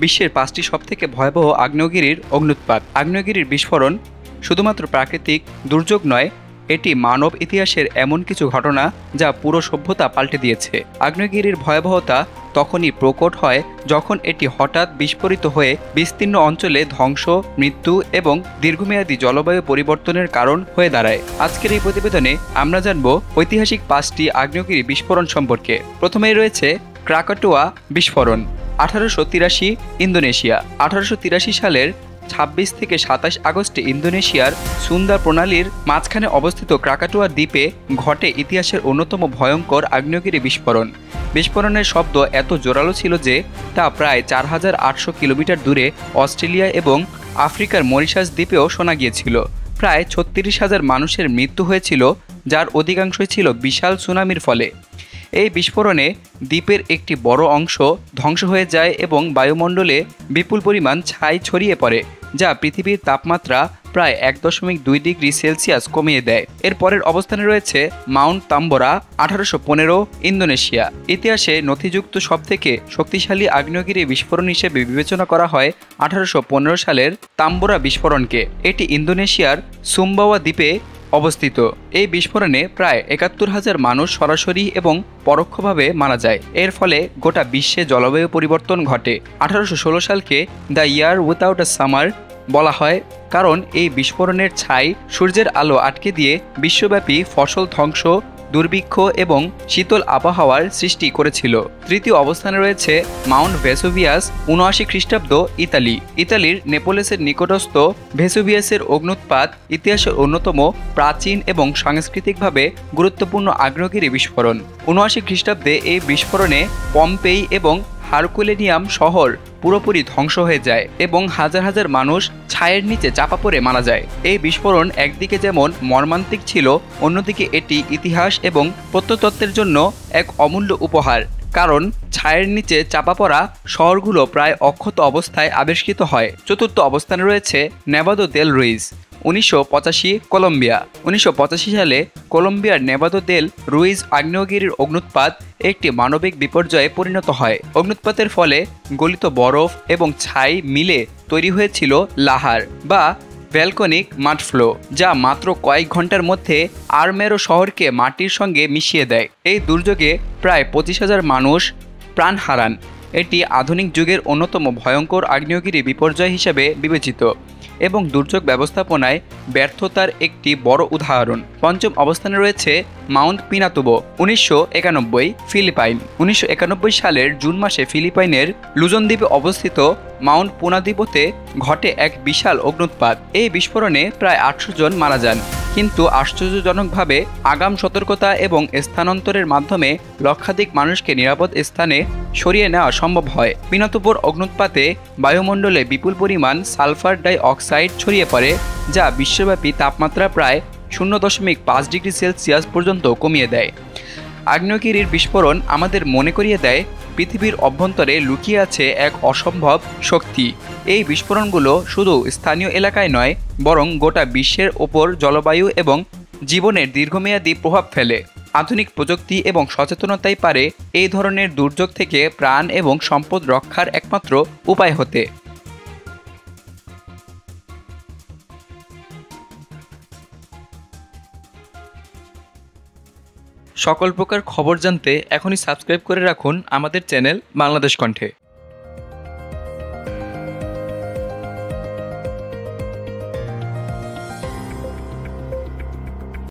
বিশ্বের 5টি সবথেকে ভয়াবহ আগ্নেয়গিরির অগ্ন্যুৎপাত। আগ্নেয়গিরির বিস্ফোরণ শুধুমাত্র প্রাকৃতিক দুর্যোগ নয়, এটি মানব ইতিহাসের এমন কিছু ঘটনা যা পুরো সভ্যতা পাল্টে দিয়েছে। আগ্নেয়গিরির ভয়াবহতা তখনই প্রকট হয় যখন এটি হঠাৎ বিস্ফোরিত হয়ে বিস্তীর্ণ অঞ্চলে ধ্বংস, মৃত্যু এবং দীর্ঘমেয়াদী জলবায়ু পরিবর্তনের কারণ হয়ে দাঁড়ায়। আজকের এই প্রতিবেদনে আমরা জানব ঐতিহাসিক 5টি আগ্নেয়গিরি বিস্ফোরণ সম্পর্কে। প্রথমেই রয়েছে ক্রাকাটোয়া বিস্ফোরণ, 1883 ইন্দোনেশিয়া। 1883 সালের 26 থেকে 27 আগস্টে ইন্দোনেশিয়ার সুন্দা প্রণালীর মাঝখানে অবস্থিত ক্রাকাটোয়া দ্বীপে ঘটে ইতিহাসের অন্যতম ভয়ঙ্কর আগ্নেয়গিরি বিস্ফোরণ। বিস্ফোরণের শব্দ এত জোরালো ছিল যে তা প্রায় 4800 কিলোমিটার দূরে অস্ট্রেলিয়া এবং আফ্রিকার মরিশাস দ্বীপেও শোনা গিয়েছিল। প্রায় 36,000 মানুষের মৃত্যু হয়েছিল, যার অধিকাংশই ছিল বিশাল সুনামির ফলে। এই বিস্ফোরণে দ্বীপের একটি বড় অংশ ধ্বংস হয়ে যায় এবং বায়ুমণ্ডলে বিপুল পরিমাণ ছাই ছড়িয়ে পড়ে, যা পৃথিবীর তাপমাত্রা প্রায় 1.2 ডিগ্রি সেলসিয়াস কমিয়ে দেয়। এর পরের অবস্থানে রয়েছে মাউন্ট তাম্বোরা, 1815 ইন্দোনেশিয়া। ইতিহাসে নথিযুক্ত সবথেকে শক্তিশালী আগ্নেয়গিরি বিস্ফোরণ হিসেবে বিবেচনা করা হয় 1815 সালের তাম্বোরা বিস্ফোরণকে। এটি ইন্দোনেশিয়ার সুম্বাওয়া দ্বীপে অবস্থিত। এই বিস্ফোরণে প্রায় 71,000 মানুষ সরাসরি এবং পরোক্ষভাবে মারা যায়। এর ফলে গোটা বিশ্বে জলবায়ু পরিবর্তন ঘটে। 1816 সালকে the year without a summer বলা হয়, কারণ এই বিস্ফোরণের ছাই সূর্যের আলো আটকে দিয়ে বিশ্বব্যাপী ফসল ধ্বংস, দুর্ভিক্ষ এবং শীতল আবহাওয়ার সৃষ্টি করেছিল। তৃতীয় অবস্থানে রয়েছে মাউন্ট ভেসুভিয়াস, 79 খ্রিস্টাব্দ ইতালি। ইতালির নেপোলেসের নিকটস্থ ভেসুভিয়াসের অগ্ন্যুৎপাত ইতিহাসের অন্যতম প্রাচীন এবং সাংস্কৃতিকভাবে গুরুত্বপূর্ণ আগ্নেয়গিরি বিস্ফোরণ। 79 খ্রিস্টাব্দে এই বিস্ফোরণে পম্পেই এবং হারকুলেনিয়াম শহর পুরোপুরি ধ্বংস হয়ে যায় এবং হাজার হাজার মানুষ ছায়ের নিচে চাপা পড়ে মারা যায়। এই বিস্ফোরণ একদিকে যেমন মর্মান্তিক ছিল, অন্যদিকে এটি ইতিহাস এবং প্রত্নতত্ত্বের জন্য এক অমূল্য উপহার, কারণ ছায়ের নিচে চাপা পড়া শহরগুলো প্রায় অক্ষত অবস্থায় আবিষ্কৃত হয়। চতুর্থ অবস্থানে রয়েছে নেভাদো দেল রুইজ, 1985 কলম্বিয়া। 1985 সালে কলম্বিয়ার নেভাদো দেল রুইজ আগ্নেয়গিরির অগ্ন্যুৎপাত একটি মানবিক বিপর্যয়ে পরিণত হয়। অগ্ন্যুৎপাতের ফলে গলিত বরফ এবং ছাই মিলে তৈরি হয়েছিল লাহার বা ভ্যালকনিক মাডফ্লো, যা মাত্র কয়েক ঘন্টার মধ্যে আরমেরো শহরকে মাটির সঙ্গে মিশিয়ে দেয়। এই দুর্যোগে প্রায় 25,000 মানুষ প্রাণ হারান। এটি আধুনিক যুগের অন্যতম ভয়ঙ্কর আগ্নেয়গিরি বিপর্যয় হিসেবে বিবেচিত এবং দুর্যোগ ব্যবস্থাপনায় ব্যর্থতার একটি বড় উদাহরণ। পঞ্চম অবস্থানে রয়েছে মাউন্ট পিনাতুবো, 1991 ফিলিপাইন। 1991 সালের জুন মাসে ফিলিপাইনের লুজন দ্বীপে অবস্থিত মাউন্ট পুনাদ্বীপতে ঘটে এক বিশাল অগ্ন্যুৎপাত। এই বিস্ফোরণে প্রায় 800 জন মারা যান, কিন্তু আশ্চর্যজনকভাবে আগাম সতর্কতা এবং স্থানান্তরের মাধ্যমে লক্ষাধিক মানুষকে নিরাপদ স্থানে সরিয়ে নেওয়া সম্ভব হয়। পিনাতুবোর অগ্ন্যুৎপাতে বায়ুমণ্ডলে বিপুল পরিমাণ সালফার ডাই অক্সাইড ছড়িয়ে পড়ে, যা বিশ্বব্যাপী তাপমাত্রা প্রায় 0.5 ডিগ্রি সেলসিয়াস পর্যন্ত কমিয়ে দেয়। আগ্নেয়গিরির বিস্ফোরণ আমাদের মনে করিয়ে দেয় পৃথিবীর অভ্যন্তরে লুকিয়ে আছে এক অসম্ভব শক্তি। এই বিস্ফোরণগুলো শুধু স্থানীয় এলাকায় নয়, বরং গোটা বিশ্বের ওপর জলবায়ু এবং জীবনের দীর্ঘমেয়াদী প্রভাব ফেলে। আধুনিক প্রযুক্তি এবং সচেতনতাই পারে এই ধরনের দুর্যোগ থেকে প্রাণ এবং সম্পদ রক্ষার একমাত্র উপায় হতে। সকল প্রকার খবর জানতে এখনই সাবস্ক্রাইব করে রাখুন আমাদের চ্যানেল বাংলাদেশ কণ্ঠে।